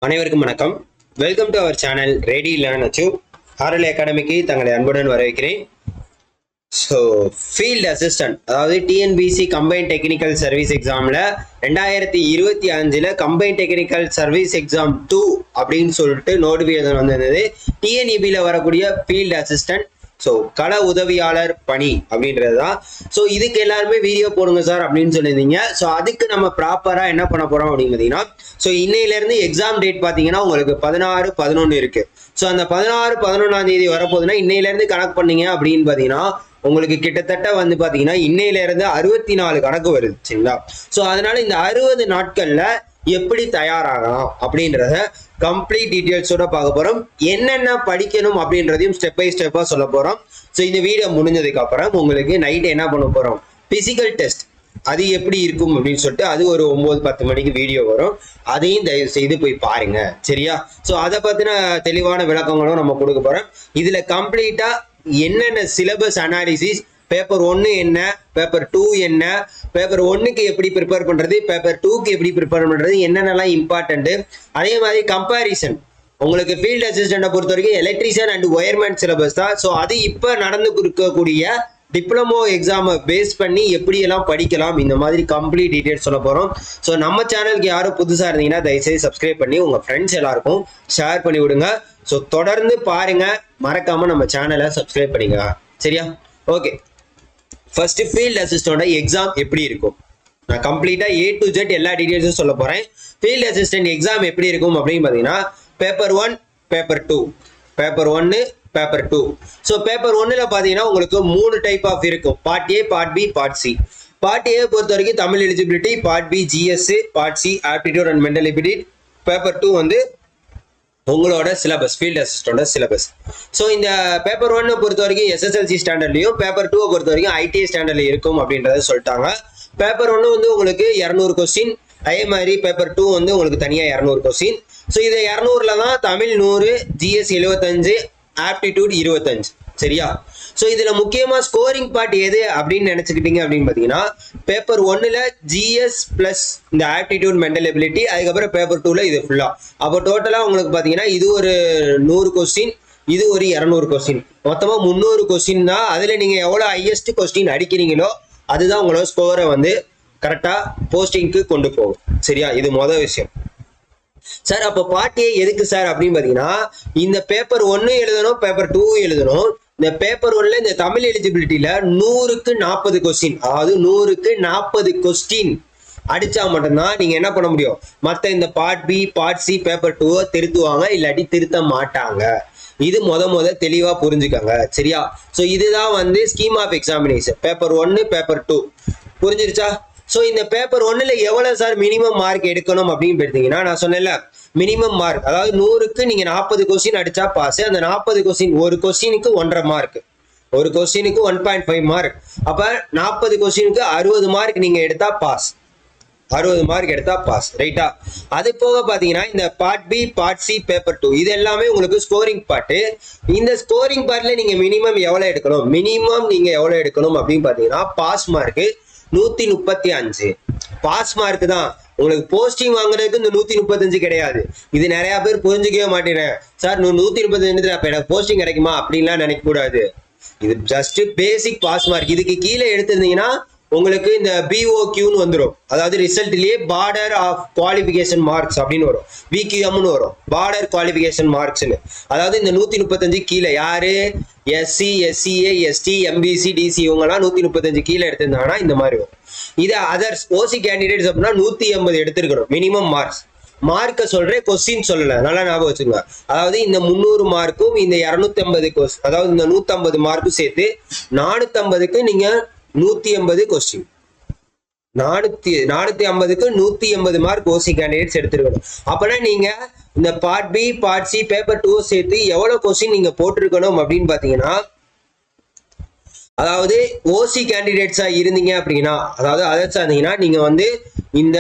அனைவருக்கும் வணக்கம். Welcome to our channel ready learn achieve. RL அகாடமிக்கு தங்களை அன்புடன் வரவேற்கிறேன். ஸோ ஃபீல்ட் அசிஸ்டன்ட், அதாவது டிஎன்பிசி கம்பைன் டெக்னிக்கல் சர்வீஸ் எக்ஸாமில் 2025 கம்பைன் டெக்னிக்கல் சர்வீஸ் எக்ஸாம் 2 அப்படின்னு சொல்லிட்டு நோட்டிஃபிகேஷன் வந்திருந்தது. டிஎன்இபியில் வரக்கூடிய ஃபீல்ட் அசிஸ்டன்ட், ஸோ கள உதவியாளர் பணி அப்படின்றது தான். ஸோ இதுக்கு எல்லாருமே வீடியோ போடுங்க சார் அப்படின்னு சொல்லியிருந்தீங்க. ஸோ அதுக்கு நம்ம ப்ராப்பராக என்ன பண்ண போகிறோம் அப்படின்னு பார்த்தீங்கன்னா, ஸோ இன்னையிலேருந்து எக்ஸாம் டேட் பார்த்தீங்கன்னா உங்களுக்கு 16/11 இருக்குது. ஸோ அந்த 16/11 வரப்போகுதுன்னா இன்னையிலேருந்து கணக்கு பண்ணீங்க அப்படின்னு பார்த்தீங்கன்னா உங்களுக்கு கிட்டத்தட்ட வந்து பார்த்தீங்கன்னா இன்னையிலேருந்து 64 கணக்கு வருது. சரிங்களா? ஸோ அதனால இந்த 60 நாட்களில் எப்படி தயாராகலாம் அப்படின்றத கம்ப்ளீட் டீட்டெயில்ஸோட பார்க்க போறோம். என்னென்ன படிக்கணும் அப்படின்றதையும் ஸ்டெப் பை ஸ்டெப்பா சொல்ல போறோம். ஸோ இந்த வீடியோ முடிஞ்சதுக்கு அப்புறம் உங்களுக்கு நைட் என்ன பண்ண போறோம், பிசிக்கல் டெஸ்ட் அது எப்படி இருக்கும் அப்படின்னு சொல்லிட்டு அது ஒரு 9-10 மணிக்கு வீடியோ வரும். அதையும் தயவு செய்து போய் பாருங்க. சரியா? ஸோ அதை பத்தின தெளிவான விளக்கங்களும் நம்ம கொடுக்க போறோம். இதுல கம்ப்ளீட்டா என்னென்ன சிலபஸ் அனாலிசிஸ், பேப்பர் 1 என்ன, பேப்பர் 2 என்ன, பேப்பர் 1க்கு எப்படி ப்ரிப்பேர் பண்றது, பேப்பர் 2க்கு எப்படி ப்ரிப்பேர் பண்றது, என்னென்னலாம் இம்பார்ட்டன்ட், அதே மாதிரி கம்பேரிசன். உங்களுக்கு ஃபீல்ட் அசிஸ்டன்ட்டை பொறுத்த வரைக்கும் எலக்ட்ரீஷியன் அண்ட் ஒயர்மேன் சிலபஸ் தான். ஸோ அது இப்போ நடந்து இருக்கக்கூடிய டிப்ளமோ எக்ஸாமை பேஸ் பண்ணி எப்படியெல்லாம் படிக்கலாம், இந்த மாதிரி கம்ப்ளீட் டீட்டெயில்ஸ் சொல்ல போகிறோம். ஸோ நம்ம சேனலுக்கு யாரும் புதுசாக இருந்தீங்கன்னா தயவுசெய்து சப்ஸ்கிரைப் பண்ணி உங்கள் ஃப்ரெண்ட்ஸ் எல்லாருக்கும் ஷேர் பண்ணி விடுங்க. ஸோ தொடர்ந்து பாருங்க, மறக்காம நம்ம சேனலை சப்ஸ்கிரைப் பண்ணிங்க. சரியா? Okay, first field assistant exam எப்படி இருக்கும் நான் கம்ப்ளீட்டா A to Z எல்லா டீடைல்ஸும் சொல்ல போறேன். ஃபீல்ட் அசிஸ்டன்ட் எக்ஸாம் எப்படி இருக்கும் அப்படின்னு பாத்தீங்கன்னா, paper 1, paper 2, paper 1, paper 2. So paper 1ல பாத்தீங்கன்னா உங்களுக்கு 3 டைப் ஆஃப் இருக்கும். Part A, part B, part C. Part A பொறுத்த வரைக்கும் Tamil eligibility, part B GS, part C aptitude and mental ability, paper 2 வந்து உங்களோட syllabus, field assistant syllabus. So இந்த paper 1 பொறுத்த வரைக்கும் SSLC ஸ்டாண்டர்ட்லையும், பேப்பர் 2 பொறுத்த வரைக்கும் ITI ஸ்டாண்டர்ட்ல இருக்கும் அப்படின்றத சொல்லிட்டாங்க. பேப்பர் 1 வந்து உங்களுக்கு 200 கொஸ்டின், அதே மாதிரி பேப்பர் 2 வந்து உங்களுக்கு தனியாக 200 கொஸ்டின். ஸோ இதை 200ல தான் தமிழ் 100, GS 75, ஆப்டிடியூட் 25. சரியா? ஸோ இதுல முக்கியமா ஸ்கோரிங் பார்ட் எது அப்படின்னு நினைச்சுக்கிட்டீங்க அப்படின்னு பாத்தீங்கன்னா, பேப்பர் 1ல GS பிளஸ் இந்த ஆப்டிடியூட் மென்டல் எபிலிட்டி, அதுக்கப்புறம் பேப்பர் 2ல இது ஃபுல்லா. அப்போ டோட்டலா உங்களுக்கு பாத்தீங்கன்னா இது ஒரு 100 கொஸ்டின், இது ஒரு 200 கொஸ்டின், மொத்தமா 300 கொஸ்டின் தான். அதுல நீங்க எவ்வளவு ஹையஸ்ட் கொஸ்டின் அடிக்கிறீங்களோ அதுதான் உங்களோட ஸ்கோரை வந்து கரெக்டா போஸ்டிங்க்கு கொண்டு போகும். சரியா? இது மொதல் விஷயம். சார் அப்போ பார்ட் A எதுக்கு சார் அப்படின்னு பாத்தீங்கன்னா, இந்த பேப்பர் 1 எழுதணும், பேப்பர் 2 எழுதணும். இந்த பேப்பர் 1ல இந்த தமிழ் எலிஜிபிலிட்டியில 100க்கு 40 கொஸ்டின், அதாவது 100க்கு 40 கொஸ்டின் அடிச்சா மட்டும்தான் நீங்க என்ன பண்ண முடியும், மற்ற இந்த part B, part C, paper 2 திருத்துவாங்க, இல்லாட்டி திருத்த மாட்டாங்க. இது முத தெளிவா புரிஞ்சுக்கங்க. சரியா? ஸோ இதுதான் வந்து scheme of examination, paper 1, paper 2. புரிஞ்சிருச்சா? ஸோ இந்த பேப்பர் 1ல எவ்வளவு சார் மினிமம் மார்க் எடுக்கணும் அப்படின்னு பார்த்தீங்கன்னா, நான் சொன்னேன்ல மினிமம் மார்க், அதாவது 100க்கு நீங்க 40 கொஸ்டின் அடிச்சா பாஸ். அந்த 40 கொஸ்டின், ஒரு கொஸ்டினுக்கு 1.5 மார்க், ஒரு கொஸ்டினுக்கு 1.5 மார்க். அப்ப 40 கொஸ்டினுக்கு 60 மார்க் நீங்க எடுத்தா பாஸ், 60 மார்க் எடுத்தா பாஸ். ரைட்டா? அது போக பாத்தீங்கன்னா இந்த part B, part C, paper 2 இது எல்லாமே உங்களுக்கு ஸ்கோரிங் பார்ட். இந்த ஸ்கோரிங் பார்ட்ல நீங்க மினிமம் எவ்வளவு எடுக்கணும், மினிமம் நீங்க எவ்வளவு எடுக்கணும் அப்படின்னு பாத்தீங்கன்னா, பாஸ் மார்க் 135. பாஸ் மார்க் தான். உங்களுக்கு போஸ்டிங் வாங்குறதுக்கு இந்த 135 கிடையாது. இது நிறைய பேர் புரிஞ்சுக்கவே மாட்டேன். சார் 135 அப்ப எனக்கு போஸ்டிங் கிடைக்குமா அப்படின்லாம் நினைக்க கூடாது. இது ஜஸ்ட் பேசிக் பாஸ் மார்க். இதுக்கு கீழே எடுத்திருந்தீங்கன்னா உங்களுக்கு இந்த BOQன்னு வந்துடும், அதாவது ரிசல்ட்லயே பார்டர் ஆஃப் குவாலிஃபிகேஷன் மார்க்ஸ் அப்படின்னு வரும், BQMன்னு வரும், பார்டர் குவாலிஃபிகேஷன் மார்க்ஸ்னு. அதாவது இந்த 135 கீழே யாரு SC, SCA, ST, MBC, DC இவங்கெல்லாம் 135 கீழே எடுத்திருந்தாங்கன்னா இந்த மாதிரி வரும். இது அதர்ஸ் OC கேண்டிடேட்ஸ் அப்படின்னா 180 எடுத்திருக்கணும் மினிமம் மார்க்ஸ். மார்க்கை சொல்றேன், கொஸ்டின் சொல்லல, நல்லா ஞாபகம் வச்சுக்கோங்க. அதாவது இந்த 300 மார்க்கும் இந்த 250 அதாவது இந்த 150 மார்க்கும் சேர்த்து 450க்கு நீங்க 180 கொஸ்டின், 450க்கு 180 மார்க் OC கேண்டிடேட்ஸ் எடுத்திருக்கணும். அப்பனா நீங்க இந்த part B, part C, paper 2 சேர்த்து எவ்வளவு கொஸ்டின் நீங்க போட்டிருக்கணும் அப்படின்னு பாத்தீங்கன்னா, அதாவது OC கேண்டிடேட்ஸா இருந்தீங்க அப்படின்னா, அதாவது அதர்ஸா இருந்தீங்கன்னா நீங்க வந்து இந்த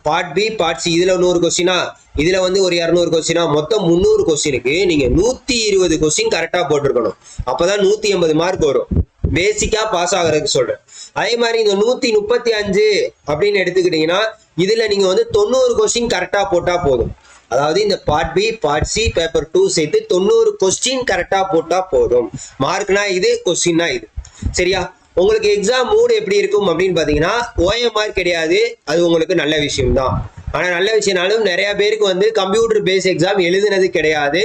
பார்ட் B, பார்ட் C இதுல 100 கொஸ்டினா, இதுல வந்து ஒரு 200 கொஸ்டினா, மொத்தம் 300 கொஸ்டினுக்கு நீங்க 120 கொஸ்டின் கரெக்டா போட்டிருக்கணும். அப்பதான் 180 மார்க் வரும். பேசிக்கா பாஸ் ஆகிறதுக்கு சொல்றேன். அதே மாதிரி இந்த 135 அப்படின்னு எடுத்துக்கிட்டீங்கன்னா இதுல நீங்க வந்து 90 கொஸ்டின் கரெக்டா போட்டா போதும். அதாவது இந்த part B part C paper 2 சேர்த்து 90 கொஸ்டின் கரெக்டா போட்டா போதும். மார்க்னா இது, கொஸ்டின்னா இது. சரியா? உங்களுக்கு எக்ஸாம் மூடு எப்படி இருக்கும் அப்படின்னு பாத்தீங்கன்னா OMR கிடையாது. அது உங்களுக்கு நல்ல விஷயம் தான். ஆனா நல்ல விஷயம்னாலும் நிறைய பேருக்கு வந்து கம்ப்யூட்டர் பேஸ் எக்ஸாம் எழுதுனது கிடையாது.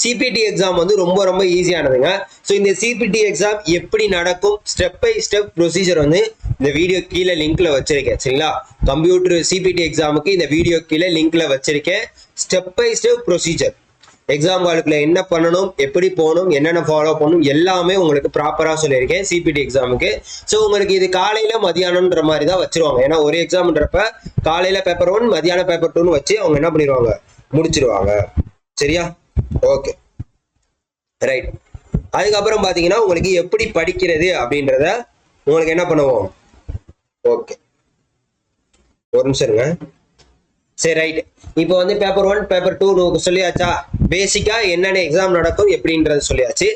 சிபிடி எக்ஸாம் வந்து ரொம்ப ரொம்ப ஈஸியானதுங்க. ஸோ இந்த சிபிடி எக்ஸாம் எப்படி நடக்கும் ஸ்டெப் பை ஸ்டெப் ப்ரொசீஜர் வந்து இந்த வீடியோ கீழே லிங்க்ல வச்சிருக்கேன். சரிங்களா? கம்ப்யூட்டர் சிபிடி எக்ஸாமுக்கு இந்த வீடியோ கீழே லிங்க்ல வச்சிருக்கேன். Step by step procedure, exam ஹாலுக்குள்ள என்ன பண்ணணும், எப்படி போகணும், என்னென்ன ஃபாலோ பண்ணணும் எல்லாமே உங்களுக்கு ப்ராப்பரா சொல்லியிருக்கேன் சிபிடி எக்ஸாமுக்கு. ஸோ உங்களுக்கு இது காலையில மதியானம்ன்ற மாதிரி தான் வச்சிருவாங்க. ஏன்னா ஒரு எக்ஸாம்ன்றப்ப காலையில பேப்பர் 1 மதியானம் பேப்பர் 2ன்னு வச்சு அவங்க என்ன பண்ணிடுவாங்க, முடிச்சிருவாங்க. சரியா? Okay, right. அதுக்கப்புறம் பாத்தீங்கன்னா உங்களுக்கு எப்படி படிக்கிறது அப்படின்றத உங்களுக்கு என்ன பண்ணுவோம். ஓகே, ஒரு நிமிஷம் இருங்க. சரி, ரைட். இப்போ வந்து பேப்பர் 1 பேப்பர் 2 சொல்லியாச்சா? பேசிக்கா என்னென்ன எக்ஸாம் நடக்கும் எப்படின்றது சொல்லியாச்சு.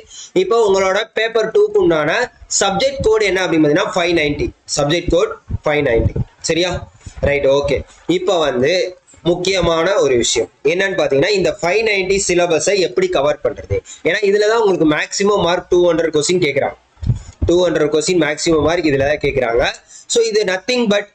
இப்போ உங்களோட பேப்பர் 2க்கு உண்டான சப்ஜெக்ட் கோட் என்ன அப்படின்னு பார்த்தீங்கன்னா 590. Subject code 590. சரியா? Right, okay. இப்போ வந்து முக்கியமான ஒரு விஷயம் என்னன்னு பாத்தீங்கன்னா இந்த 590 சிலபஸை எப்படி கவர் பண்றது. ஏன்னா இதுல தான் உங்களுக்கு மேக்ஸிமம் மார்க் 200 கொஸ்டின் கேட்கறாங்க. 200 கொஸ்டின் மேக்ஸிமம் மார்க் இதுல தான் கேட்கறாங்க. ஸோ இது நத்திங் பட்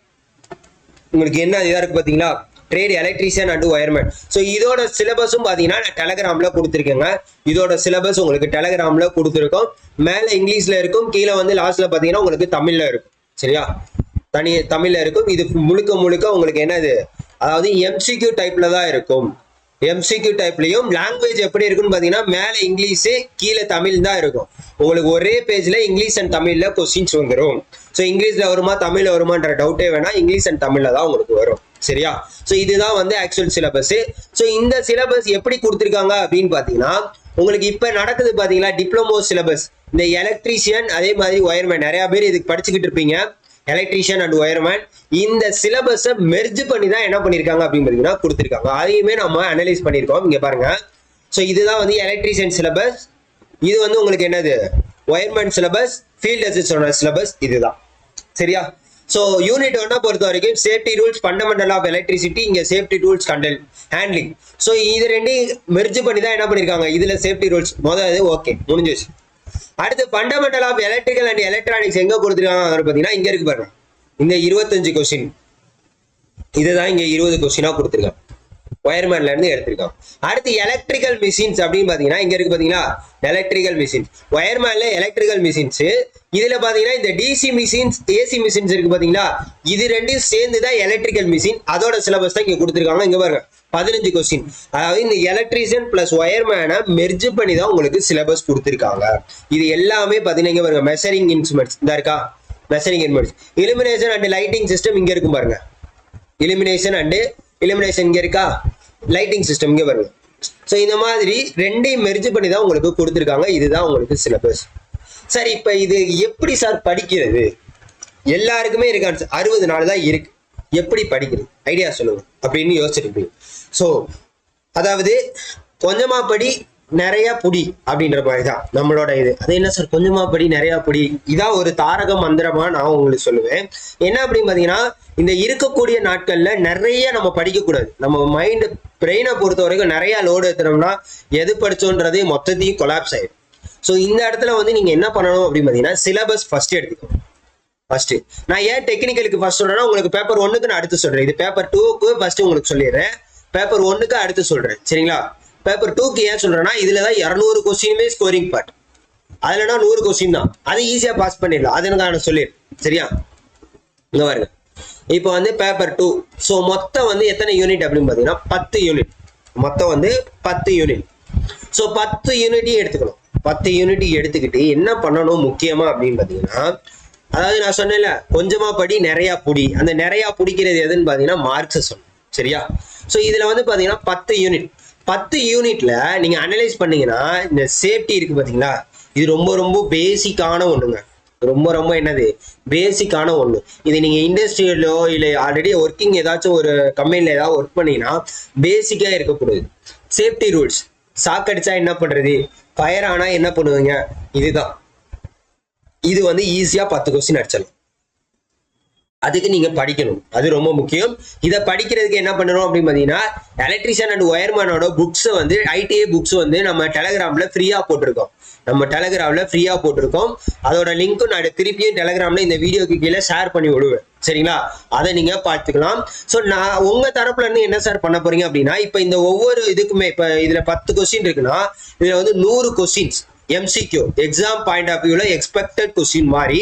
உங்களுக்கு என்ன இதா இருக்கு பாத்தீங்களா, trade electrician and wireman. So இதோட சிலபஸும் பாத்தீங்கன்னா நான் டெலகிராம்ல கொடுத்துருக்கேங்க. இதோட சிலபஸ் உங்களுக்கு டெலகிராம்ல கொடுத்துருக்கோம். மேல இங்கிலீஷ்ல இருக்கும், கீழே வந்து லாஸ்ட்ல பாத்தீங்கன்னா உங்களுக்கு தமிழ்ல இருக்கும். சரியா? தமிழ்ல இருக்கும். இது முழுக்க முழுக்க உங்களுக்கு என்னது, அதாவது எம்சிக்யூ டைப்ல தான் இருக்கும். எம்சிக்யூ டைப்லயும் லாங்குவேஜ் எப்படி இருக்குன்னு பாத்தீங்கன்னா மேல இங்கிலீஷ் கீழே தமிழ் தான் இருக்கும். உங்களுக்கு ஒரே பேஜ்ல இங்கிலீஷ் அண்ட் தமிழ்ல கொஸ்டின்ஸ் வந்துடும். ஸோ இங்கிலீஷ்ல வருமா தமிழ்ல வருமான்ற டவுட்டே வேணா, இங்கிலீஷ் அண்ட் தமிழ்ல தான் உங்களுக்கு வரும். சரியா? ஸோ இதுதான் வந்து ஆக்சுவல் சிலபஸ். ஸோ இந்த சிலபஸ் எப்படி கொடுத்துருக்காங்க அப்படின்னு பாத்தீங்கன்னா உங்களுக்கு இப்ப நடக்குது பாத்தீங்களா டிப்ளமோ சிலபஸ். இந்த எலக்ட்ரீஷியன் அதே மாதிரி ஒயர்மேன் நிறைய பேர் இதுக்கு படிச்சுக்கிட்டு இருப்பீங்க. எலக்ட்ரீஷியன் அண்ட் ஒயர்மேன் இந்த சிலபஸை மெர்ஜ் பண்ணி தான் என்ன பண்ணிருக்காங்க அப்படின்னு பாத்தீங்கன்னா கொடுத்துருக்காங்க. அதையுமே நம்ம அனலைஸ் பண்ணிருக்கோம். இங்க பாருங்க. ஸோ இதுதான் வந்து எலக்ட்ரீஷியன் சிலபஸ். இது வந்து உங்களுக்கு என்னது wireman syllabus, field assistant syllabus இதுதான். சரியா? ஸோ யூனிட் 1 பொறுத்த வரைக்கும் safety rules, fundamental of electricity, இங்க சேஃப்டி ரூல்ஸ் ஹேண்ட்லிங். ஸோ இது ரெண்டையும் மெர்ஜ் பண்ணி தான் என்ன பண்ணிருக்காங்க, இதுல சேஃப்டி ரூல்ஸ் முதல் ஓகே முடிஞ்சிச்சு. அடுத்து fundamental of electrical and electronics எங்க கொடுத்துருக்காங்க பாத்தீங்கன்னா இங்க இருக்கு பாருங்க. இந்த 25 கொஸ்டின் இதுதான் இங்க 20 கொஸ்டினா கொடுத்துருக்காங்க. ஒயர்மேன்ல இருந்து எடுத்திருக்காங்க. அடுத்து எலக்ட்ரிக்கல் மிஷின்ஸ் அப்படின்னு பாத்தீங்கன்னா இங்க இருக்கு பாத்தீங்களா, எலக்ட்ரிக்கல் மிஷின்ஸ். ஒயர்மேன்ல எலக்ட்ரிக்கல் மிஷின்ஸ். இதுல பாத்தீங்கன்னா இந்த டிசி மிஷின்ஸ், ஏசி மிஷின்ஸ் இருக்கு பாத்தீங்களா, இது ரெண்டையும் சேர்ந்து தான் எலக்ட்ரிக்கல் மிஷின். அதோட சிலபஸ் தான் இங்க கொடுத்துருக்காங்க. இங்க பாருங்க 15 கொஸ்டின். அதாவது இந்த எலக்ட்ரீஷியன் பிளஸ் ஒயர்மேனை மெர்ஜ் பண்ணி தான் உங்களுக்கு சிலபஸ் கொடுத்துருக்காங்க. இது எல்லாமே பாத்தீங்கன்னா இங்க பாருங்க மெஷரிங் இன்ஸ்ட்ருமெண்ட்ஸ் இந்த இருக்கா, measuring instruments. Illumination and lighting system இங்க இருக்கும் பாருங்க. இலுமினேஷன் இங்க இருக்கா, லைட்டிங் சிஸ்டம் இங்க பாருங்க. ஸோ இந்த மாதிரி ரெண்டையும் மெர்ஜ் பண்ணி தான் உங்களுக்கு கொடுத்துருக்காங்க. இதுதான் உங்களுக்கு சிலபஸ். சரி, இப்ப இது எப்படி சார் படிக்கிறது? எல்லாருக்குமே இருக்காது, 60 நாள் தான் இருக்கு. எப்படி படிக்கிறது ஐடியா சொல்லுங்க அப்படின்னு யோசிச்சிருப்பீங்க. ஸோ அதாவது கொஞ்சமா படி நிறைய புடி அப்படின்ற மாதிரிதான் நம்மளோட இது. அது என்ன சார் கொஞ்சமா படி நிறைய புடி, இதான் ஒரு தாரக மந்திரமா நான் உங்களுக்கு சொல்லுவேன். என்ன அப்படின்னு பாத்தீங்கன்னா இந்த இருக்கக்கூடிய நாட்கள்ல நிறைய நம்ம படிக்க கூடாது. நம்ம மைண்ட் பிரெயினை பொறுத்த வரைக்கும் நிறைய லோடு ஏத்துனோம்னா எது படிச்சோன்றது மொத்தத்தையும் கொலாப்ஸ் ஆயிடும். ஸோ இந்த இடத்துல வந்து நீங்க என்ன பண்ணணும் அப்படின்னு பாத்தீங்கன்னா சிலபஸ் ஃபர்ஸ்ட் எடுத்துக்கணும். ஃபர்ஸ்ட் நான் ஏன் டெக்னிக்கலுக்கு ஃபர்ஸ்ட் சொல்றேன்னா உங்களுக்கு பேப்பர் 1க்கு நான் அடுத்து சொல்றேன். இது பேப்பர் 2க்கு ஃபர்ஸ்ட் உங்களுக்கு சொல்லிடுறேன், பேப்பர் 1க்கு அடுத்து சொல்றேன். சரிங்களா? பேப்பர் 2க்கு ஏன் சொல்றேன்னா இதுலதான் 200 கொஸ்டினுமே ஸ்கோரிங் பார்ட். அதுலனா 100 கொஸ்டின் தான், அது ஈஸியா பாஸ் பண்ணிடலாம். அது நான் சொல்லிடுறேன். சரியா? இங்க பாருங்க. இப்போ வந்து பேப்பர் 2. ஸோ மொத்தம் வந்து எத்தனை யூனிட் அப்படின்னு பாத்தீங்கன்னா 10 யூனிட். மொத்தம் வந்து 10 யூனிட். ஸோ 10 யூனிட்டையும் எடுத்துக்கணும். 10 யூனிட் எடுத்துக்கிட்டு என்ன பண்ணணும் முக்கியமா அப்படின்னு பாத்தீங்கன்னா, அதாவது நான் சொன்னேன்ல கொஞ்சமா படி நிறைய புடி. அந்த நிறைய புடிக்கிறது எதுன்னு பாத்தீங்கன்னா மார்க்ஸ் சொல்லணும். சரியா? ஸோ இதுல வந்து பாத்தீங்கன்னா 10 யூனிட். 10 யூனிட்ல நீங்க அனலைஸ் பண்ணீங்கன்னா இந்த சேஃப்டி இருக்கு பாத்தீங்களா, இது ரொம்ப ரொம்ப பேசிக்கான ஒண்ணுங்க. ரொம்ப ரொம்ப என்னது பேசிக்கான ஒண்ணு. இது நீங்க இண்டஸ்ட்ரியலோ இல்லை ஆல்ரெடி ஒர்க்கிங் ஏதாச்சும் ஒரு கம்பெனில ஏதாவது ஒர்க் பண்ணீங்கன்னா பேசிக்கா இருக்கக்கூடாது. சேஃப்டி ரூல்ஸ், ஷாக் அடிச்சா என்ன பண்றது, ஃபயர் ஆனா என்ன பண்ணுவீங்க, இதுதான். இது வந்து ஈஸியா 10 கொஸ்டின் அடிச்சிடலாம். அதுக்கு நீங்க படிக்கணும், அது ரொம்ப முக்கியம். இதை படிக்கிறதுக்கு என்ன பண்ணணும் அப்படின்னு பாத்தீங்கன்னா, எலக்ட்ரிஷியன் அண்ட் ஒயர்மேனோட புக்ஸ் வந்து ஐடிஐ புக்ஸ் வந்து நம்ம டெலகிராம்ல ஃப்ரீயா போட்டிருக்கோம். அதோட லிங்க்கும் நான் திருப்பியும் டெலகிராம்ல இந்த வீடியோக்கு கீழே ஷேர் பண்ணி விடுவேன். சரிங்களா, அதை நீங்க பார்த்துக்கலாம். ஸோ நான் உங்க தரப்புல இருந்து என்ன சார் பண்ண போறீங்க அப்படின்னா, இப்போ இந்த ஒவ்வொரு இதுக்குமே இப்போ இதுல 10 கொஸ்டின் இருக்குன்னா இதுல வந்து 100 questions MCQ exam point of வியூல எக்ஸ்பெக்டட் கொஸ்டின் மாதிரி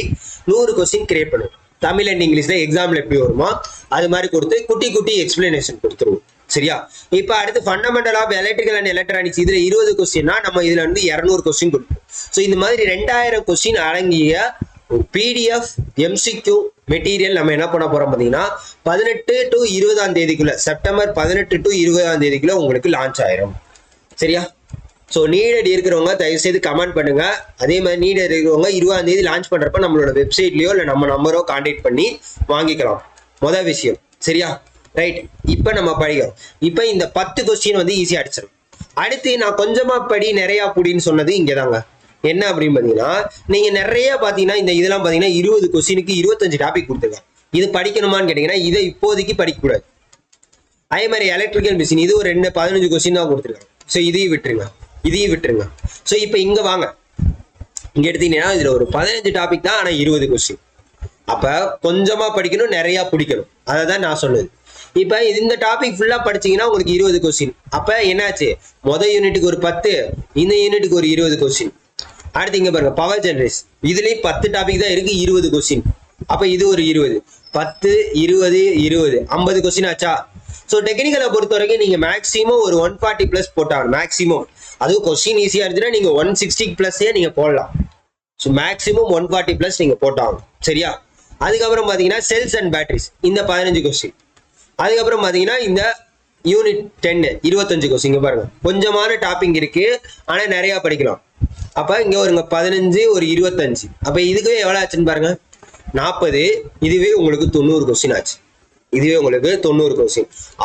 100 கொஸ்டின் கிரியேட் பண்ணுவோம். தமிழ் அண்ட் இங்கிலீஷ்ல எக்ஸாம்ல எப்படி வருமோ அது மாதிரி கொடுத்து குட்டி குட்டி எக்ஸ்பிளனேஷன் கொடுத்துருவோம். சரியா, இப்ப அடுத்து fundamental of electrical and electronics இதுல 20 கொஸ்டின்னா நம்ம இதுல வந்து 200 கொஸ்டின் கொடுப்போம். ஸோ இந்த மாதிரி 2000 கொஸ்டின் அடங்கிய பிடிஎஃப் எம்சிக்யூ மெட்டீரியல் நம்ம என்ன பண்ண போறோம் பாத்தீங்கன்னா 18 to 20 செப்டம்பர் 18 to 20 உங்களுக்கு லான்ச் ஆயிரும். சரியா, ஸோ நீடட் இருக்கிறவங்க தயவுசெய்து கமெண்ட் பண்ணுங்க. அதே மாதிரி நீடட் இருக்கிறவங்க 20 லான்ச் பண்றப்ப நம்மளோட வெப்சைட்லயோ இல்லை நம்ம நம்பரோ கான்டாக்ட் பண்ணி வாங்கிக்கலாம். முதல் விஷயம். சரியா, ரைட். இப்போ நம்ம படிக்கிறோம். இப்போ இந்த 10 கொஸ்டின் வந்து ஈஸியா அடிச்சிடும். அடுத்து நான் கொஞ்சமா படி நிறைய புடின்னு சொன்னது இங்கதாங்க. என்ன அப்படின்னு பாத்தீங்கன்னா, நீங்க நிறைய பாத்தீங்கன்னா இந்த இதெல்லாம் பாத்தீங்கன்னா 20 கொஸ்டினுக்கு 25 டாபிக் கொடுத்துருக்காங்க. இது படிக்கணுமான்னு கேட்டீங்கன்னா இதை இப்போதைக்கு படிக்க கூடாது. அதே மாதிரி எலக்ட்ரிக்கல் மிஷின் இது ஒரு 15 கொஸ்டின் தான் கொடுத்துருக்காங்க. ஸோ இதையும் விட்டுருங்க. ஸோ இப்போ இங்க வாங்க, இங்க எடுத்தீங்கன்னா இதுல ஒரு 15 டாபிக் தான், ஆனா 20 கொஸ்டின். அப்ப கொஞ்சமா படிக்கணும், நிறைய பிடிக்கணும். அதை தான் நான் சொன்னது. இப்ப இந்த டாபிக் ஃபுல்லா படிச்சீங்கன்னா உங்களுக்கு 20 கொஸ்டின். அப்ப என்னாச்சு, முதல் யூனிட்டுக்கு ஒரு 10, இந்த யூனிட்டுக்கு ஒரு 20 கொஸ்டின். அடுத்து இங்க பாருங்க பவர் ஜெனரேஷன், இதுலயும் 10 டாபிக் தான் இருக்கு, 20 கொஸ்டின். அப்ப இது ஒரு 20, 10, 20, 20, 50 கொஸ்டின் ஆச்சா. ஸோ டெக்னிக்கலை பொறுத்த வரைக்கும் நீங்க மேக்ஸிமம் ஒரு 140 பிளஸ் போட்டாங்க மேக்ஸிமம். அதுவும் கொஸ்டின் ஈஸியா இருந்துச்சுன்னா நீங்க 160 பிளஸே நீங்க போடலாம். ஸோ மேக்ஸிமம் 140 பிளஸ் நீங்க போட்டாங்க. சரியா, அதுக்கப்புறம் பாத்தீங்கன்னா செல்ஸ் அண்ட் பேட்டரிஸ் இந்த 15 கொஸ்டின். அதுக்கப்புறம் பாத்தீங்கன்னா இந்த யூனிட் 10 25 கொஸ்டின். இங்க பாருங்க கொஞ்சமான டாபிக் இருக்கு, ஆனா நிறைய படிக்கலாம். அப்ப இங்க ஒரு 15 ஒரு 25, அப்ப இதுவே எவ்வளவு ஆச்சுன்னு பாருங்க 40. இதுவே உங்களுக்கு 90 கொஸ்டின் ஆச்சு.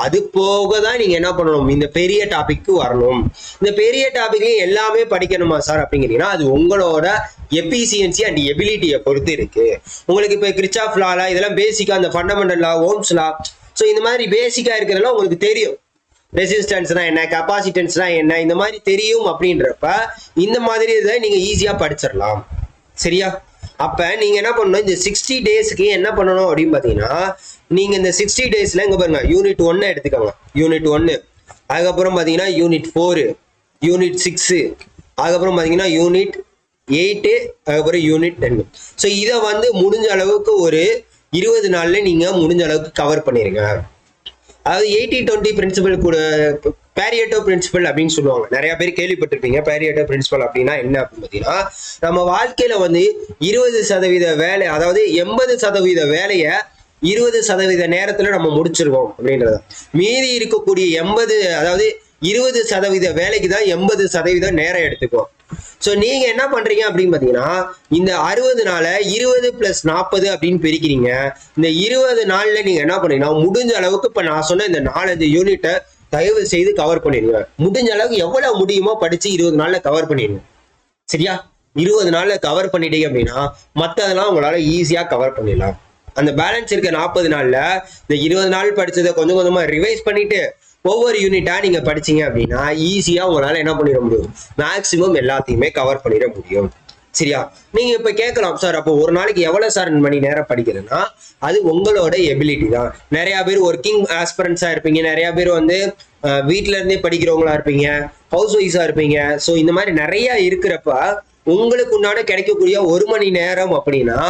அது போக தான் நீங்க என்ன பண்ணணும், இந்த பெரிய டாபிக்கு வரணும். இந்த பெரிய டாபிக்லயும் எல்லாமே படிக்கணுமா சார் அப்படிங்கிறீங்கன்னா அது உங்களோட எஃபிசியன்சி அண்ட் எபிலிட்டியை பொறுத்து இருக்கு. உங்களுக்கு இப்ப கிரிச்சாஃப் லா இதெல்லாம் பேசிக்கா, அந்த ஃபண்டமெண்டல் லா, ஓம்ஸ் லா, ஸோ இந்த மாதிரி பேசிக்கா இருக்கிறதெல்லாம் உங்களுக்கு தெரியும். ரெசிஸ்டன்ஸ்னா என்ன, கெப்பாசிட்டன்ஸ்னா என்ன, இந்த மாதிரி தெரியும். அப்படின்றப்ப இந்த மாதிரி இதை நீங்க ஈஸியா படிச்சிடலாம். சரியா, அப்ப நீங்க என்ன பண்ணணும், இந்த 60 டேஸ்க்கு என்ன பண்ணணும் அப்படின்னு பாத்தீங்கன்னா, நீங்க இந்த 60 டேஸ்ல இங்க பாருங்க யூனிட் 1 எடுத்துக்கோங்க. யூனிட் 1, அதுக்கப்புறம் பாத்தீங்கன்னா யூனிட் 4, யூனிட் 6, அதுக்கப்புறம் பாத்தீங்கன்னா யூனிட் 8, அதுக்கப்புறம் யூனிட் 10. ஸோ இதை வந்து முடிஞ்ச அளவுக்கு ஒரு 20 நாள்ல நீங்க முடிஞ்ச அளவுக்கு கவர் பண்ணிருங்க. அதாவது 80-20 பிரின்சிபல் கூட பேரியட்டோ பிரின்சிபல் அப்படின்னு சொல்லுவாங்க. நிறைய பேர் கேள்விப்பட்டிருப்பீங்க. பேரியட்டோ பிரின்சிபல் அப்படின்னா என்ன அப்படின்னு பாத்தீங்கன்னா, நம்ம வாழ்க்கையில வந்து 20% வேலை, அதாவது 80% வேலையை 20% நேரத்துல நம்ம முடிச்சிருவோம் அப்படின்றத. மீதி இருக்கக்கூடிய 80, அதாவது 20% வேலைக்கு தான் 80% நேரம் எடுத்துக்கும். ஸோ நீங்க என்ன பண்றீங்க அப்படின்னு பாத்தீங்கன்னா, இந்த 60 நாளை 20 + 40 அப்படின்னு பிரிக்கிறீங்க. இந்த 20 நாள்ல நீங்க என்ன பண்ணீங்கன்னா முடிஞ்ச அளவுக்கு இப்ப நான் சொன்ன இந்த 4-5 யூனிட்டை தயவு செய்து கவர் பண்ணிடுங்க. முடிஞ்ச அளவுக்கு எவ்வளவு முடியுமோ படிச்சு 20 நாள்ல கவர் பண்ணிடுங்க. சரியா, 20 நாள்ல கவர் பண்ணிட்டீங்க அப்படின்னா மற்றதெல்லாம் உங்களால ஈஸியா கவர் பண்ணிடலாம். அந்த பேலன்ஸ் இருக்க 40 நாள்ல இந்த 20 நாள் படிச்சதை கொஞ்சம் கொஞ்சமா ரிவைஸ் பண்ணிட்டு ஒவ்வொரு யூனிட்டா நீங்க படிச்சீங்க அப்படின்னா ஈஸியா உங்களால என்ன பண்ணிட முடியும், மேக்சிமம் எல்லாத்தையுமே கவர் பண்ணிட முடியும். சரியா, நீங்க இப்ப கேட்கலாம் சார் அப்போ ஒரு நாளைக்கு எவ்வளவு சார் மணி நேரம் படிக்கிறதுனா அது உங்களோட எபிலிட்டி தான். நிறைய பேர் ஒர்க்கிங் ஆஸ்பிரன்ஸா இருப்பீங்க, நிறைய பேர் வந்து வீட்டுல இருந்தே படிக்கிறவங்களா இருப்பீங்க, ஹவுஸ் ஒய்ஃபா இருப்பீங்க. ஸோ இந்த மாதிரி நிறைய இருக்கிறப்ப உங்களுக்கு உண்டான கிடைக்கக்கூடிய 1 மணி நேரம் அப்படின்னா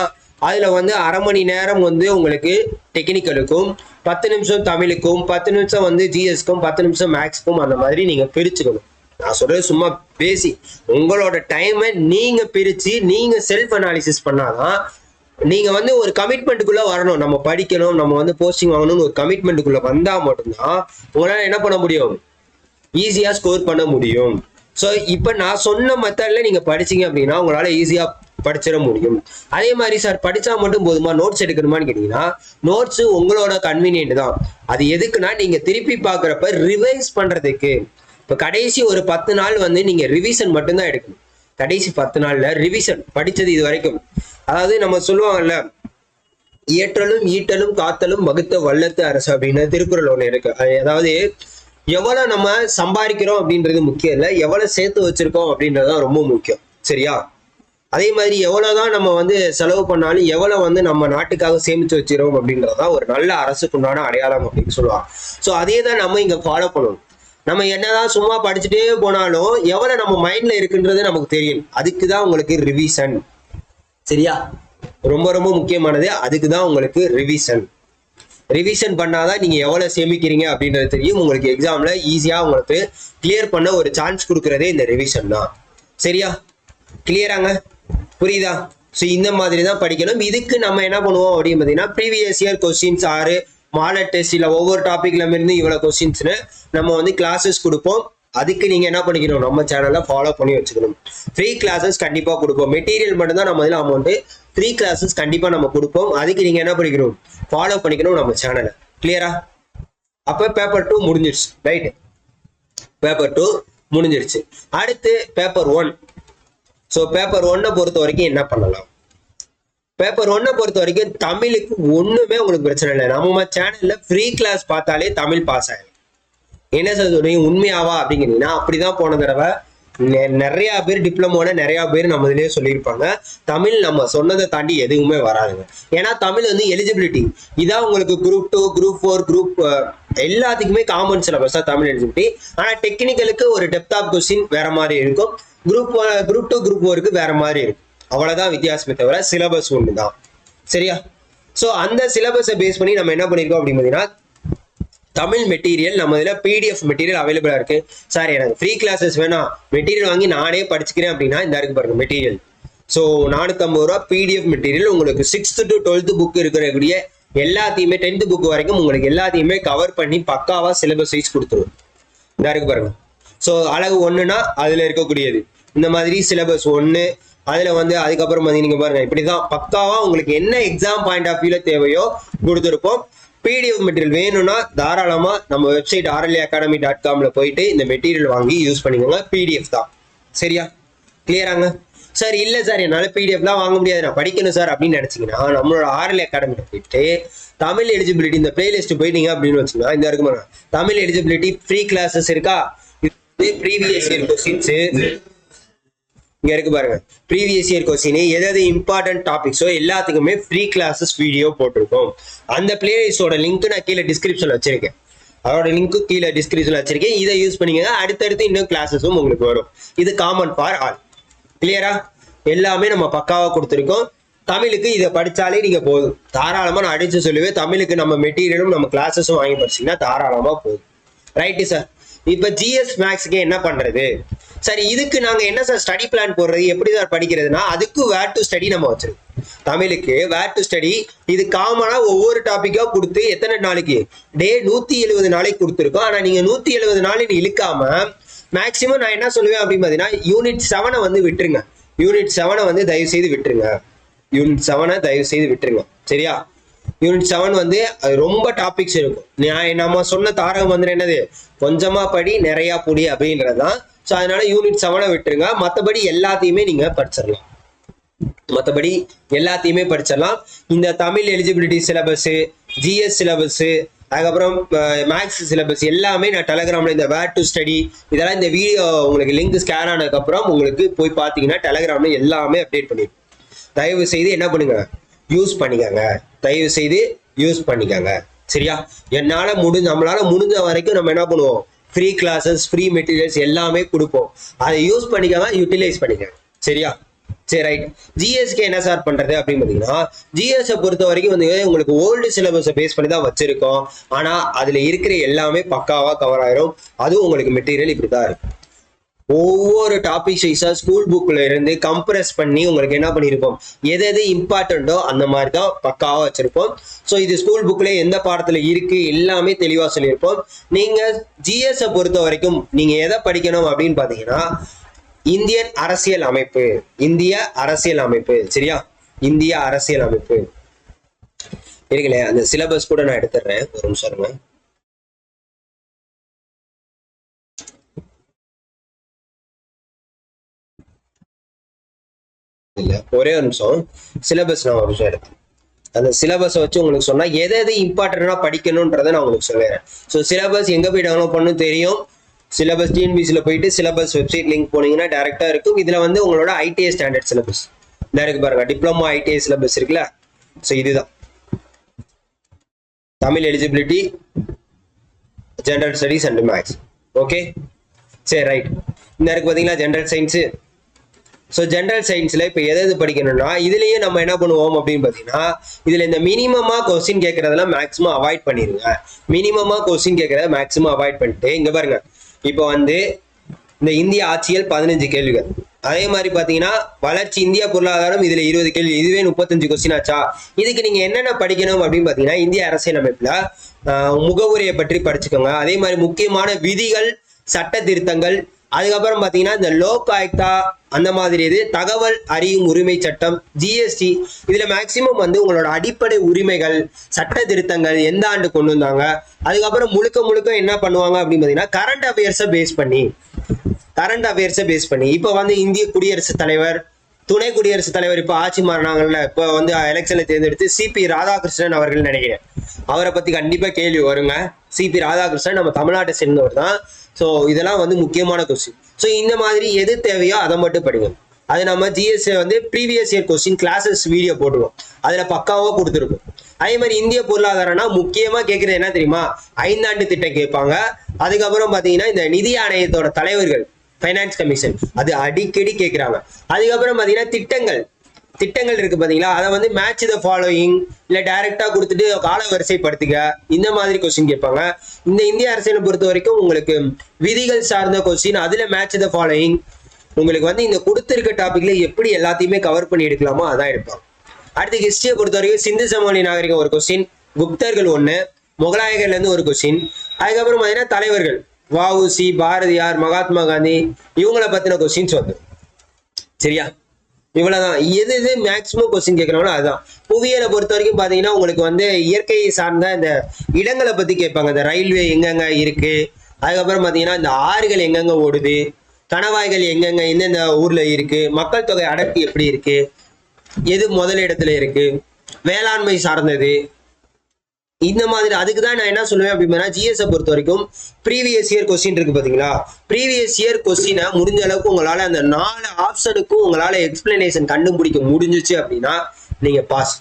அதுல வந்து 1/2 மணி நேரம் வந்து உங்களுக்கு டெக்னிக்கலுக்கும், 10 நிமிஷம் தமிழுக்கும், 10 நிமிஷம் வந்து ஜிஎஸ்க்கும், 10 நிமிஷம் மேக்ஸ்க்கும், அந்த மாதிரி நீங்க பிரிச்சுக்கணும். நான் சொல்றது சும்மா பேசி உங்களோட டைமை நீங்க பிரிச்சு நீங்க செல்ஃப் அனாலிசிஸ் பண்ணாதான் நீங்க வந்து ஒரு கமிட்மெண்ட்டுக்குள்ள வரணும். நம்ம படிக்கணும், நம்ம வந்து போஸ்டிங் வாங்கணும்னு ஒரு கமிட்மெண்ட்டுக்குள்ள வந்தா மட்டும்தான் உங்களால என்ன பண்ண முடியும், ஈஸியா ஸ்கோர் பண்ண முடியும். ஸோ இப்போ நான் சொன்ன மெத்தட்ல நீங்க படிச்சீங்க அப்படின்னா உங்களால ஈஸியா படிச்சிட முடியும். அதே மாதிரி சார் படிச்சா மட்டும் போதுமா, நோட்ஸ் எடுக்கணுமான்னு கேட்டீங்கன்னா நோட்ஸ் உங்களோட கன்வீனியன்ட் தான். அது எதுக்குன்னா நீங்க திருப்பி பாக்குறப்ப ரிவைஸ் பண்றதுக்கு. இப்ப கடைசி ஒரு 10 நாள் வந்து நீங்க ரிவிஷன் மட்டும்தான் எடுக்கணும். கடைசி 10 நாள்ல ரிவிஷன் படிச்சது இது வரைக்கும், அதாவது நம்ம சொல்லுவாங்கல்ல இயற்றலும் ஈட்டலும் காத்தலும் வகுத்த வல்லத்து அரசு அப்படின்னு திருக்குறள் ஒண்ணு இருக்கு. அதாவது எவ்வளவு நம்ம சம்பாதிக்கிறோம் அப்படின்றது முக்கியம் இல்லை, எவ்வளவு சேர்த்து வச்சிருக்கோம் அப்படின்றதுதான் ரொம்ப முக்கியம். சரியா? அதே மாதிரி எவ்வளவுதான் நம்ம வந்து செலவு பண்ணாலும் எவ்வளவு வந்து நம்ம நாட்டுக்காக சேமிச்சு வச்சிரோம் அப்படின்றதுதான் ஒரு நல்ல அரசுக்குண்டான அடையாளம் அப்படின்னு சொல்லுவாங்க. ஸோ அதே தான் நம்ம இங்க ஃபாலோ பண்ணணும். நம்ம என்னதான் சும்மா படிச்சுட்டே போனாலும் எவ்வளவு நம்ம மைண்ட்ல இருக்குன்றது நமக்கு தெரியும். அதுக்குதான் உங்களுக்கு ரிவிஷன். சரியா? ரொம்ப ரொம்ப முக்கியமானது அதுக்குதான் உங்களுக்கு ரிவிஷன். ரிவிஷன் பண்ணாதான் நீங்க எவ்வளவு சேமிக்கிறீங்க அப்படின்றது தெரியும். உங்களுக்கு எக்ஸாம்ல ஈஸியா உங்களுக்கு கிளியர் பண்ண ஒரு சான்ஸ் கொடுக்கறதே இந்த ரிவிஷன் தான். சரியா? கிளியராங்க? புரியுதா? ஸோ இந்த மாதிரி தான் படிக்கணும். இதுக்கு நம்ம என்ன பண்ணுவோம் அப்படின்னு பார்த்தீங்கன்னா previous year questions 6 model test இல்லை ஒவ்வொரு டாபிக்ல இருந்து இவ்வளவு கொஸ்டின்ஸ்னு நம்ம வந்து கிளாஸஸ் கொடுப்போம். அதுக்கு நீங்க என்ன பண்ணிக்கணும், நம்ம சேனலை ஃபாலோ பண்ணி வச்சுக்கணும். ஃப்ரீ கிளாஸஸ் கண்டிப்பா கொடுப்போம். மெட்டீரியல் மட்டும் தான் நம்ம இதில் அமௌண்ட். ஃப்ரீ கிளாஸஸ் கண்டிப்பா நம்ம கொடுப்போம். அதுக்கு நீங்க என்ன பண்ணிக்கணும், ஃபாலோ பண்ணிக்கணும் நம்ம சேனலை. கிளியரா? அப்ப பேப்பர் 2 முடிஞ்சிருச்சு. ரைட்? பேப்பர் 2 முடிஞ்சிருச்சு. அடுத்து பேப்பர் 1. ஸோ பேப்பர் 1 பொறுத்த வரைக்கும் என்ன பண்ணலாம்? பேப்பர் 1 பொறுத்த வரைக்கும் தமிழுக்கு ஒண்ணுமே உங்களுக்கு பிரச்சனை இல்லை. நம்ம சேனல்ல ஃப்ரீ கிளாஸ் பார்த்தாலே தமிழ் பாஸ் ஆயிடும். என்ன சார் சொல்றீங்க, உண்மையாவா அப்படிங்கிறீங்கன்னா அப்படிதான் போன தடவை நிறைய பேர் டிப்ளமோல நிறைய பேர் நம்ம இதுலயே சொல்லியிருப்பாங்க. தமிழ் நம்ம சொன்னதை தாண்டி எதுவுமே வராதுங்க. ஏன்னா தமிழ் வந்து எலிஜிபிலிட்டி இதான் உங்களுக்கு குரூப் 2 குரூப் 4 குரூப் எல்லாத்துக்குமே காமன் சிலபஸ் தான் தமிழ் எலிஜிபிலிட்டி. ஆனா டெக்னிக்கலுக்கு ஒரு டெப்த் ஆஃப் கொஸ்டின் வேற மாதிரி இருக்கும். குரூப் 2 குரூப் 4க்கு வேற மாதிரி இருக்கும். அவ்வளவுதான் வித்தியாசமே தவிர சிலபஸ் ஒண்ணுதான். சரியா? ஸோ அந்த சிலபஸை பேஸ் பண்ணி நம்ம என்ன பண்ணிருக்கோம் அப்படின்னு பார்த்தீங்கன்னா தமிழ் மெட்டீரியல் நம்ம இதுல பிடிஎஃப் மெட்டீரியல் அவைலபிளா இருக்கு. சார் எனக்கு ஃப்ரீ கிளாஸஸ் வேணாம், மெட்டீரியல் வாங்கி நானே படிச்சுக்கிறேன் அப்படின்னா இந்த இருக்கு பாருங்க மெட்டீரியல். ஸோ 450 ரூபா பிடிஎஃப் மெட்டீரியல் உங்களுக்கு 6th to 12th புக் இருக்கக்கூடிய எல்லாத்தையுமே 10th புக் வரைக்கும் உங்களுக்கு எல்லாத்தையுமே கவர் பண்ணி பக்காவா சிலபஸ் வைஸ் கொடுத்துருவோம். இந்த இருக்கு பாருங்க. ஸோ அழகு 1னா அதுல இருக்கக்கூடியது இந்த மாதிரி சிலபஸ் 1 அதுல வந்து அதுக்கப்புறம் நீங்க பாருங்க இப்படிதான் பக்காவா உங்களுக்கு என்ன எக்ஸாம் பாயிண்ட் ஆஃப் வியூல தேவையோ கொடுத்துருப்போம். பிடிஎஃப் மெட்டீரியல் வேணும்னா தாராளமா நம்ம வெப்சைட் rlaacademy.comல போயிட்டு இந்த மெட்டீரியல் வாங்கி யூஸ் பண்ணிக்கோங்க. பிடிஎஃப் தான். சரியா? கிளியராங்க? சார் இல்ல சார் என்னால பிடிஎஃப்லாம் வாங்க முடியாது, நான் படிக்கணும் சார் அப்படின்னு நினைச்சீங்கன்னா நம்மளோட RLA அகாடமில போயிட்டு தமிழ் எலிஜிபிலிட்டி இந்த பிளேலிஸ்ட் போயிட்டீங்க அப்படின்னு வச்சுக்கோங்க. இந்த இருக்குமா தமிழ் எலிஜிபிலிட்டி ஃப்ரீ கிளாஸஸ் இருக்கா, ப்ரீவியஸ் இயர் கொஸ்டின்ஸ் இங்க இருக்கு பாருங்க. ப்ரீவியஸ் இயர் கொஸ்டின் எதாவது இம்பார்ட்டன்ட் டாபிக்ஸோ எல்லாத்துக்குமே ஃப்ரீ கிளாஸஸ் வீடியோ போட்டிருக்கோம். அந்த பிளேலிஸ்டோட லிங்க் நான் கீழே டிஸ்கிரிப்ஷன்ல வச்சிருக்கேன். அதோட லிங்க் கீழே டிஸ்கிரிப்ஷன்ல வச்சிருக்கேன். இதை யூஸ் பண்ணிக்கங்க. அடுத்தடுத்து இன்னும் கிளாஸஸும் உங்களுக்கு வரும். இது காமன் ஃபார் ஆல். கிளியரா? எல்லாமே நம்ம பக்காவா கொடுத்துருக்கோம். தமிழுக்கு இதை படிச்சாலே நீங்க போதும். தாராளமா நான் அடிச்சு சொல்லுவேன். தமிழுக்கு நம்ம மெட்டீரியலும் நம்ம கிளாஸஸும் வாங்கி படிச்சீங்கன்னா தாராளமா போதும். Right sir. இப்ப ஜிஎஸ் மேக்ஸ்க்கு என்ன பண்றது? சரி, இதுக்கு நாங்க என்ன சார் ஸ்டடி பிளான் போடுறது, எப்படி சார் படிக்கிறதுனா அதுக்கு வேர் டு ஸ்டடி நம்ம வச்சிருக்கோம். தமிழுக்கு வேர் டு ஸ்டடி இது காமனா ஒவ்வொரு டாபிக்கா கொடுத்து எத்தனை நாளைக்கு டே 170 நாளைக்கு கொடுத்துருக்கோம். ஆனா நீங்க 170 நாளைக்கு இழுக்காம மேக்சிமம் நான் என்ன சொல்லுவேன் அப்படின்னு பாத்தீங்கன்னா யூனிட் 7 வந்து விட்டுருங்க. யூனிட் 7 வந்து தயவு செய்து விட்டுருங்க. யூனிட் 7 தயவு செய்து விட்டுருங்க. சரியா? யூனிட் 7 வந்து ரொம்ப டாபிக்ஸ் இருக்கும். நம்ம சொன்ன தாரக மந்திரம் என்னது, கொஞ்சமா படி நிறைய புடி அப்படின்றதுதான். ஸோ அதனால யூனிட் 7 விட்டுருங்க. மற்றபடி எல்லாத்தையுமே நீங்க படிச்சிடலாம். மற்றபடி எல்லாத்தையுமே படிச்சிடலாம். இந்த Tamil eligibility syllabus, GS syllabus, அதுக்கப்புறம் மேக்ஸ் சிலபஸ் எல்லாமே நான் டெலகிராம்ல இந்த வேர் டு ஸ்டடி இதெல்லாம் இந்த வீடியோ உங்களுக்கு லிங்க் ஸ்கேன் ஆனதுக்கப்புறம் உங்களுக்கு போய் பார்த்தீங்கன்னா டெலகிராம்ல எல்லாமே அப்டேட் பண்ணிருக்கோம். தயவு செய்து என்ன பண்ணுங்க, யூஸ் பண்ணிக்கங்க. தயவு செய்து யூஸ் பண்ணிக்கங்க. சரியா? நம்மளால முடிஞ்ச வரைக்கும் நம்ம என்ன பண்ணுவோம், ஃப்ரீ கிளாஸஸ் ஃப்ரீ மெட்டீரியல்ஸ் எல்லாமே கொடுப்போம். அதை யூஸ் பண்ணிக்கங்க, யூட்டிலைஸ் பண்ணிக்கங்க. சரியா? சரி, ரைட். ஜிஎஸ்க்கு என்ன சார் பண்றது அப்படின்னு பாத்தீங்கன்னா ஜிஎஸ் பொறுத்த வரைக்கும் வந்து உங்களுக்கு ஓல்டு சிலபஸை பேஸ் பண்ணி தான் வச்சிருக்கோம். ஆனா அதுல இருக்கிற எல்லாமே பக்காவா கவர் ஆயிரும். அதுவும் உங்களுக்கு மெட்டீரியல் இப்படிதான் இருக்கும். ஒவ்வொரு டாபிக் வைஸா ஸ்கூல் புக்ல இருந்து கம்ப்ரஸ் பண்ணி உங்களுக்கு என்ன பண்ணிருப்போம், எது எது இம்பார்ட்டன்டோ அந்த மாதிரி தான் பக்காவா வச்சிருப்போம். ஸோ இது ஸ்கூல் புக்ல எந்த பாடத்துல இருக்கு எல்லாமே தெளிவா சொல்லியிருப்போம். நீங்க ஜிஎஸ் பொறுத்த வரைக்கும் நீங்க எதை படிக்கணும் அப்படின்னு பாத்தீங்கன்னா இந்தியன் அரசியல் அமைப்பு, இந்திய அரசியல் அமைப்பு. சரியா? இந்திய அரசியல் அமைப்பு இருக்குல்ல, அந்த சிலபஸ் கூட நான் எடுத்துடுறேன். ஒரு நிமிஷம் இருங்க. இல்ல ஒரே ஒரு நிமிஷம், சிலபஸ் நான் ஒரு நிமிஷம் எடுத்தேன். அந்த சிலபஸை வச்சு உங்களுக்கு சொன்னா எது எது இம்பார்ட்டன்டா படிக்கணும்ன்றதை நான் உங்களுக்கு சொல்லிடுறேன். ஸோ சிலபஸ் எங்க போய் டவுன்லோட் பண்ணணும் தெரியும். சிலபஸ் டிஎன்பிசியில் போயிட்டு சிலபஸ் வெப்சைட் லிங்க் போனீங்கன்னா டேரக்டா இருக்கும். இதுல வந்து உங்களோட ஐடிஐ ஸ்டாண்டர்ட் சிலபஸ் இந்த இருக்கு பாருங்க, டிப்ளமோ ஐடிஐ சிலபஸ் இருக்குல்ல. ஸோ இதுதான் Tamil eligibility, general studies and maths. Okay சரி ரைட். இந்த இருக்கு பாத்தீங்களா ஜெனரல் சயின்ஸ். ஸோ ஜென்ரல் சயின்ஸ்ல இப்போ எது படிக்கணும்னா இதுலயே நம்ம என்ன பண்ணுவோம் அப்படின்னு பார்த்தீங்கன்னா இதுல இந்த மினிமமா கொஸ்டின் கேட்கறதெல்லாம் மேக்ஸிமம் அவாய்ட் பண்ணிருங்க. மினிமமா கொஸ்டின் கேட்கறத மேக்ஸிமம் அவாய்ட் பண்ணிட்டு இங்க பாருங்க, இப்போ வந்து இந்த இந்திய ஆட்சியல் 15 கேள்விகள், அதே மாதிரி பாத்தீங்கன்னா வளர்ச்சி இந்திய பொருளாதாரம் இதுல 20 கேள்வி, இதுவே 35 கொஸ்டின் ஆச்சா. இதுக்கு நீங்க என்னென்ன படிக்கணும் அப்படின்னு பாத்தீங்கன்னா இந்திய அரசியலமைப்புல முகவுரையை பற்றி படிச்சுக்கோங்க. அதே மாதிரி முக்கியமான விதிகள், சட்ட திருத்தங்கள், அதுக்கப்புறம் பாத்தீங்கன்னா இந்த லோக் ஆயுக்தா அந்த மாதிரி இது தகவல் அறியும் உரிமை சட்டம், ஜிஎஸ்டி, இதுல மேக்சிமம் வந்து உங்களோட அடிப்படை உரிமைகள், சட்ட திருத்தங்கள் எந்த ஆண்டு கொண்டு வந்தாங்க, அதுக்கப்புறம் முழுக்க முழுக்க என்ன பண்ணுவாங்க அப்படின்னு பாத்தீங்கன்னா கரண்ட் அஃபேர்ஸை பேஸ் பண்ணி இப்போ வந்து இந்திய குடியரசுத் தலைவர், துணை குடியரசுத் தலைவர் இப்போ ஆட்சி மாறினாங்கல்ல, இப்போ வந்து எலெக்ஷன்ல தேர்ந்தெடுத்து சிபி ராதாகிருஷ்ணன் அவர்கள் நினைக்கிறேன், அவரை பத்தி கண்டிப்பா கேள்வி வருங்க. சிபி ராதாகிருஷ்ணன் நம்ம தமிழ்நாட்டை சேர்ந்தவர் தான். ஸோ இதெல்லாம் வந்து முக்கியமான கொஸ்டின். ஸோ இந்த மாதிரி எது தேவையோ அதை மட்டும் படிங்க. அது நம்ம ஜிஎஸ்ஏ வந்து previous year question classes video போடுவோம், அதுல பக்காவா கொடுத்துருக்கும். அதே மாதிரி இந்திய பொருளாதாரம்னா முக்கியமா கேட்கறது என்ன தெரியுமா, 5 ஆண்டு திட்டம் கேட்பாங்க. அதுக்கப்புறம் பாத்தீங்கன்னா இந்த நிதி ஆணையத்தோட தலைவர்கள், ஃபைனான்ஸ் கமிஷன், அது அடிக்கடி கேட்கிறாங்க. அதுக்கப்புறம் பாத்தீங்கன்னா திட்டங்கள் இருக்கு பாத்தீங்களா, அதை வந்து மேட்ச் த ஃபாலோயிங் இல்ல டைரக்டா கொடுத்துட்டு கால வரிசைப்படுத்துக, இந்த மாதிரி கொஸ்டின் கேட்பாங்க. இந்த இந்திய அரசியலை பொறுத்த வரைக்கும் உங்களுக்கு விதிகள் சார்ந்த கொஸ்டின், அதுல மேட்ச் த ஃபாலோயிங், உங்களுக்கு வந்து இந்த கொடுத்திருக்க டாபிக்ல எப்படி எல்லாத்தையுமே கவர் பண்ணி எடுக்கலாமோ அதான் எடுப்பாங்க. அடுத்து ஹிஸ்டரியை பொறுத்த வரைக்கும் சிந்து சமவெளி நாகரிகம் ஒரு கொஸ்டின், குப்தர்கள் 1, முகலாயர்கள்ல இருந்து ஒரு கொஸ்டின், அதுக்கப்புறம் பாத்தீங்கன்னா தலைவர்கள் வஉசி, பாரதியார், மகாத்மா காந்தி, இவங்களை பத்தின கொஸ்டின்ஸ் வந்து சரியா. இவ்வளவுதான். எது மேக்சிமம் கொஸ்டின் கேட்கறாங்களோ அதுதான். புவியியலை பொறுத்த வரைக்கும் பாத்தீங்கன்னா உங்களுக்கு வந்து இயற்கை சார்ந்த இந்த இடங்களை பத்தி கேட்பாங்க. இந்த ரயில்வே எங்கெங்க இருக்கு, அதுக்கப்புறம் பாத்தீங்கன்னா இந்த ஆறுகள் எங்கெங்க ஓடுது, கணவாய்கள் எங்கெங்க எந்தெந்த ஊர்ல இருக்கு, மக்கள் தொகை அடர்த்தி எப்படி இருக்கு, எது முதல் இடத்துல இருக்கு, வேளாண்மை சார்ந்தது, இந்த மாதிரி. அதுக்கு தான் நான் என்ன சொல்லுவேன் அப்படின்னா ஜிஎஸ் பொறுத்த வரைக்கும் ப்ரீவியஸ் இயர் கொஸ்டின் இருக்கு பாத்தீங்களா, ப்ரீவியஸ் இயர் கொஸ்டினை முடிஞ்ச அளவுக்கு உங்களால அந்த 4 ஆப்ஷனுக்கும் உங்களால எக்ஸ்பிளனேஷன் கண்டுபிடிக்க முடிஞ்சிச்சு அப்படின்னா நீங்க பாஸ்.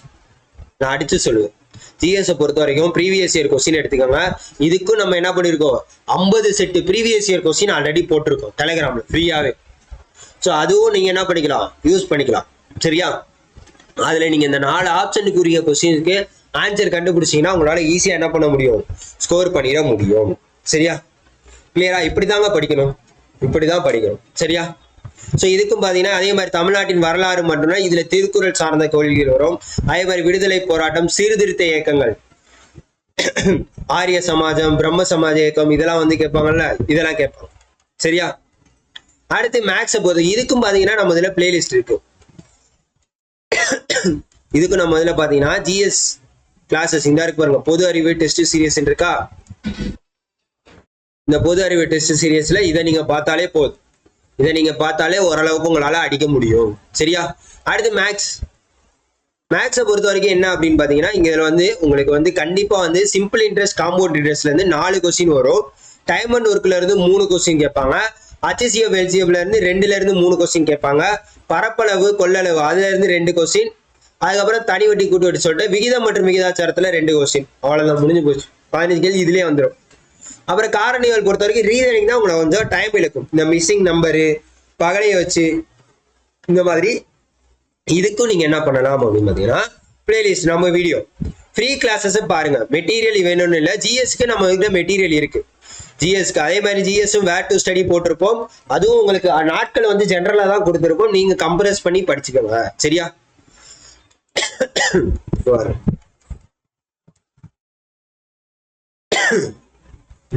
நான் அடிச்சு சொல்லுவேன். ஜிஎஸ் பொறுத்த வரைக்கும் ப்ரீவியஸ் இயர் கொஸ்டின் எடுத்துக்கோங்க. இதுக்கும் நம்ம என்ன பண்ணிருக்கோம், 50 set previous year question already போட்டிருக்கோம் டெலிகிராம்ல ஃப்ரீயாவே. ஸோ அதுவும் நீங்க என்ன பண்ணிக்கலாம், யூஸ் பண்ணிக்கலாம். சரியா. அதுல நீங்க இந்த 4 ஆப்ஷனுக்குரிய கொஸ்டினுக்கு ஆன்சர் கண்டுபிடிச்சீங்கன்னா உங்களால ஈஸியா என்ன பண்ண முடியும், ஸ்கோர் பண்ணிட முடியும். சரியா, கிளியரா. இப்படிதாங்க படிக்கணும், இப்படிதான் படிக்கணும். சரியா. ஸோ இதுக்கும் பாத்தீங்கன்னா அதே மாதிரி தமிழ்நாட்டின் வரலாறு மட்டும்தான் இதுல திருக்குறள் சார்ந்த கேள்விகள் வரும். அதே மாதிரி விடுதலை போராட்டம், சீர்திருத்த இயக்கங்கள், ஆரிய சமாஜம், பிரம்ம சமாஜ இயக்கம், இதெல்லாம் வந்து கேட்பாங்கல்ல, இதெல்லாம் கேட்பாங்க. சரியா. அடுத்து மேக்ஸை பொறுத்து இதுக்கும் பாத்தீங்கன்னா நம்ம இதுல பிளேலிஸ்ட் இருக்கு. இதுக்கு நம்ம இதுல பாத்தீங்கன்னா ஜிஎஸ் கிளாஸஸ் இந்த இருக்கு பாருங்க, பொது அறிவு டெஸ்ட் சீரியஸ் இருக்கா. இந்த பொது அறிவு டெஸ்ட் சீரியஸ்ல இதை நீங்க பார்த்தாலே போதும், இதை நீங்க பார்த்தாலே ஓரளவுக்கு உங்களால அடிக்க முடியும். சரியா. அடுத்து மேக்ஸை பொறுத்த வரைக்கும் என்ன அப்படின்னு பாத்தீங்கன்னா இங்க வந்து உங்களுக்கு வந்து கண்டிப்பா வந்து சிம்பிள் இன்ட்ரெஸ்ட், காம்பவுண்ட் இன்ட்ரெஸ்ட்ல இருந்து 4 கொஸ்டின் வரும். டைம் அண்ட் ஒர்க்ல இருந்து 3 கொஸ்டின் கேட்பாங்க. HCF LCFல இருந்து 2ல இருந்து 3 கொஸ்டின் கேட்பாங்க. பரப்பளவு கொள்ளளவு அதுல இருந்து 2 கொஸ்டின். அதுக்கப்புறம் தனி வட்டி கூட்டு வட்டி சொல்லிட்டு விகிதம் மற்றும் விகிதாச்சாரத்துல 2 கொஸ்டின். அவ்வளவுதான், முடிஞ்சு போச்சு. 15 கேள்வி இதுலயே வந்துடும். அப்புறம் காரணிகள் பொறுத்த வரைக்கும் ரீசனிங் தான் உங்களை வந்து டைம் இழுக்கும். இந்த மிஸ்ஸிங் நம்பரு, பகலையை வச்சு, இந்த மாதிரி. இதுக்கும் நீங்க என்ன பண்ணலாம் அப்படின்னு பாத்தீங்கன்னா பிளேலிஸ்ட் நம்ம வீடியோ ஃப்ரீ கிளாஸஸ் பாருங்க. மெட்டீரியல் வேணும்னு இல்லை, ஜிஎஸ்க்கு நம்ம கிட்ட மெட்டீரியல் இருக்கு. ஜிஎஸ்க்கு அதே மாதிரி ஜிஎஸும் வேர் டு ஸ்டடி போட்டிருப்போம். அதுவும் உங்களுக்கு நாட்கள் வந்து ஜென்ரலா தான் கொடுத்துருப்போம், நீங்க கம்ப்ரஸ் பண்ணி படிச்சுக்கோங்க. சரியா.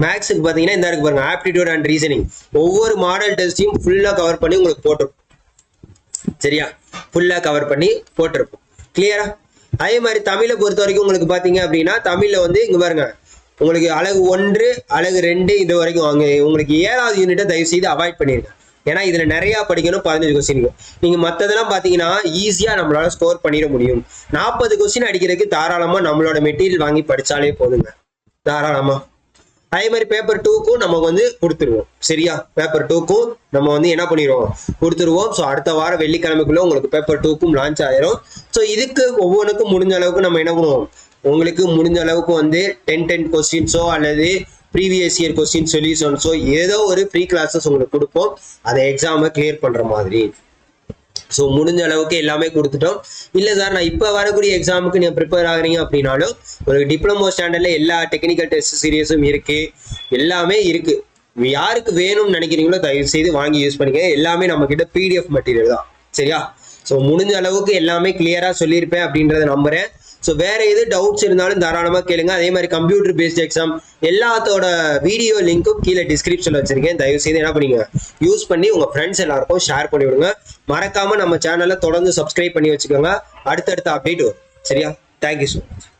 மேக்ஸுக்கு பாத்தீங்கன்னா இந்த இருக்கு பாருங்க, ஆப்டிடியூட் அண்ட் ரீசனிங். ஒவ்வொரு மாடல் டெஸ்டையும் ஃபுல்லா கவர் பண்ணி உங்களுக்கு போட்டிருப்போம். சரியா, ஃபுல்லா கவர் பண்ணி போட்டிருப்போம். கிளியரா. அதே மாதிரி தமிழை பொறுத்த வரைக்கும் உங்களுக்கு பாத்தீங்க அப்படின்னா தமிழ்ல வந்து இங்க பாருங்க, உங்களுக்கு அழகு 1, அழகு 2 இது வரைக்கும் வாங்க. உங்களுக்கு 7வது யூனிட்டை தயவு செய்து அவாய்ட் பண்ணிருங்க. ஏன்னா இதுல நிறைய படிக்கணும் 15 கொஸ்டின். நீங்க மத்ததெல்லாம் பாத்தீங்கன்னா ஈஸியா நம்மளால ஸ்கோர் பண்ணிட முடியும். 40 கொஸ்டின் அடிக்கிறதுக்கு தாராளமா நம்மளோட மெட்டீரியல் வாங்கி படிச்சாலே போதுங்க, தாராளமா. அதே மாதிரி பேப்பர் 2க்கும் நமக்கு வந்து கொடுத்துருவோம். சரியா, பேப்பர் 2க்கும் நம்ம வந்து என்ன பண்ணிடுவோம், கொடுத்துருவோம். ஸோ அடுத்த வாரம் வெள்ளிக்கிழமைக்குள்ள உங்களுக்கு பேப்பர் 2க்கும் லான்ச் ஆயிரும். ஸோ இதுக்கு ஒவ்வொன்றுக்கும் முடிஞ்ச அளவுக்கு நம்ம என்ன பண்ணுவோம், உங்களுக்கு முடிஞ்ச அளவுக்கு வந்து 10 கொஸ்டின்ஸோ அல்லது ப்ரீவியஸ் இயர் கொஸ்டின் சொல்யூஷன்ஸோ ஏதோ ஒரு ஃப்ரீ கிளாஸஸ் உங்களுக்கு கொடுப்போம், அதை எக்ஸாமை கிளியர் பண்ற மாதிரி. ஸோ முடிஞ்ச அளவுக்கு எல்லாமே கொடுத்துட்டோம். இல்லை சார் நான் இப்போ வரக்கூடிய எக்ஸாமுக்கு நீங்கள் ப்ரிப்பேர் ஆகுறீங்க அப்படின்னாலும் ஒரு டிப்ளமோ ஸ்டாண்டர்டில் எல்லா டெக்னிக்கல் டெஸ்ட் சீரியஸும் இருக்கு, எல்லாமே இருக்கு. யாருக்கு வேணும்னு நினைக்கிறீங்களோ தயவு செய்து வாங்கி யூஸ் பண்ணிக்க. எல்லாமே நம்ம கிட்ட பிடிஎஃப் மெட்டீரியல் தான். சரியா, ஸோ முடிஞ்ச அளவுக்கு எல்லாமே கிளியராக சொல்லியிருப்பேன் அப்படின்றத நம்புறேன். ஸோ வேற எது டவுட்ஸ் இருந்தாலும் தாராளமாக கேளுங்க. அதே மாதிரி கம்ப்யூட்டர் பேஸ்ட் எக்ஸாம் எல்லாத்தோட வீடியோ லிங்க்கும் கீழே டிஸ்கிரிப்ஷன்ல வச்சிருக்கேன். தயவு செய்து என்ன பண்ணீங்க, யூஸ் பண்ணி உங்க ஃப்ரெண்ட்ஸ் எல்லாருக்கும் ஷேர் பண்ணி விடுங்க. மறக்காம நம்ம சேனலை தொடர்ந்து சப்ஸ்கிரைப் பண்ணி வச்சுக்கோங்க. அடுத்தடுத்த அப்டேட் வரும். சரியா, தேங்க்யூ ஸோ மச்.